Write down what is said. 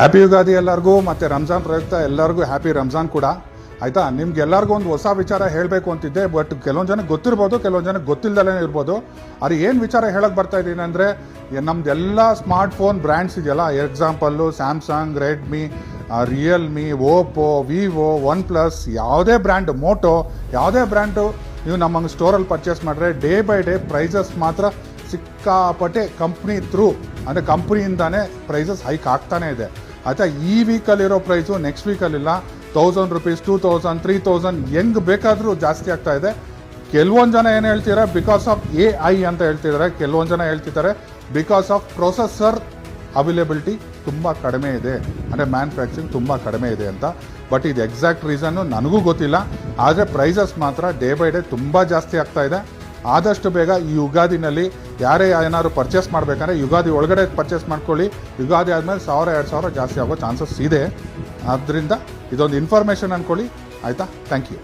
Happy Ugadi ಎಲ್ಲರಿಗೂ, ಮತ್ತು ರಂಜಾನ್ ಪ್ರಯುಕ್ತ ಎಲ್ಲರಿಗೂ ಹ್ಯಾಪಿ ರಂಜಾನ್ ಕೂಡ. ಆಯಿತಾ, ನಿಮ್ಗೆ ಎಲ್ಲರಿಗೂ ಒಂದು ಹೊಸ ವಿಚಾರ ಹೇಳಬೇಕು ಅಂತಿದ್ದೆ. ಬಟ್ ಕೆಲವೊಂದು ಜನಕ್ಕೆ ಗೊತ್ತಿರ್ಬೋದು, ಕೆಲವೊಂದು ಜನಕ್ಕೆ ಗೊತ್ತಿಲ್ಲದಲೇ ಇರ್ಬೋದು. ಅದು ಏನು ವಿಚಾರ ಹೇಳಕ್ಕೆ ಬರ್ತಾ ಇದ್ದೀನಿ ಅಂದರೆ, ನಮ್ಮದೆಲ್ಲ ಸ್ಮಾರ್ಟ್ಫೋನ್ ಬ್ರ್ಯಾಂಡ್ಸ್ ಇದೆಯಲ್ಲ, example Samsung, Redmi, Realme, Oppo, Vivo, one plus, ಯಾವುದೇ ಬ್ರ್ಯಾಂಡ್, ಮೋಟೋ, ಯಾವುದೇ ಬ್ರ್ಯಾಂಡು ನೀವು ನಮ್ಮ ಸ್ಟೋರಲ್ಲಿ ಪರ್ಚೇಸ್ ಮಾಡಿದ್ರೆ ಡೇ ಬೈ ಡೇ ಪ್ರೈಸಸ್ ಮಾತ್ರ ಸಿಕ್ಕಾಪಟ್ಟೆ ಕಂಪ್ನಿ ಥ್ರೂ, ಅಂದರೆ ಕಂಪ್ನಿಯಿಂದಾನೇ ಪ್ರೈಸಸ್ ಹೈಕ್ ಆಗ್ತಾನೇ ಇದೆ. ಆಯಿತಾ, ಈ ವೀಕಲ್ಲಿರೋ ಪ್ರೈಸು ನೆಕ್ಸ್ಟ್ ವೀಕಲ್ಲಿಲ್ಲ. 1000 ರೂಪೀಸ್, 2000, 3000 ಹೆಂಗೆ ಬೇಕಾದರೂ ಜಾಸ್ತಿ ಆಗ್ತಾ ಇದೆ. ಕೆಲವೊಂದು ಜನ ಏನು ಹೇಳ್ತಿದ್ದಾರೆ, ಬಿಕಾಸ್ ಆಫ್ AI ಅಂತ ಹೇಳ್ತಿದ್ದಾರೆ. ಕೆಲವೊಂದು ಜನ ಹೇಳ್ತಿದ್ದಾರೆ ಬಿಕಾಸ್ ಆಫ್ ಪ್ರೊಸೆಸರ್ ಅವೈಲೇಬಿಲಿಟಿ ತುಂಬ ಕಡಿಮೆ ಇದೆ, ಅಂದರೆ ಮ್ಯಾನುಫ್ಯಾಕ್ಚರಿಂಗ್ ತುಂಬ ಕಡಿಮೆ ಇದೆ ಅಂತ. ಬಟ್ ಇದು ಎಕ್ಸಾಕ್ಟ್ ರೀಸನ್ನು ನನಗೂ ಗೊತ್ತಿಲ್ಲ. ಆದರೆ ಪ್ರೈಸಸ್ ಮಾತ್ರ ಡೇ ಬೈ ಡೇ ತುಂಬ ಜಾಸ್ತಿ ಆಗ್ತಾ ಇದೆ. ಆದಷ್ಟು ಬೇಗ ಈ ಯುಗಾದಿನಲ್ಲಿ ಯಾರೇ ಏನಾದ್ರು ಪರ್ಚೇಸ್ ಮಾಡಬೇಕಂದ್ರೆ ಯುಗಾದಿ ಒಳಗಡೆ ಪರ್ಚೇಸ್ ಮಾಡ್ಕೊಳ್ಳಿ. ಯುಗಾದಿ ಆದಮೇಲೆ 1000-2000 ಜಾಸ್ತಿ ಆಗೋ ಚಾನ್ಸಸ್ ಇದೆ. ಆದ್ದರಿಂದ ಇದೊಂದು ಇನ್ಫಾರ್ಮೇಷನ್ ಅಂದ್ಕೊಳ್ಳಿ. ಆಯಿತಾ, ಥ್ಯಾಂಕ್ ಯು.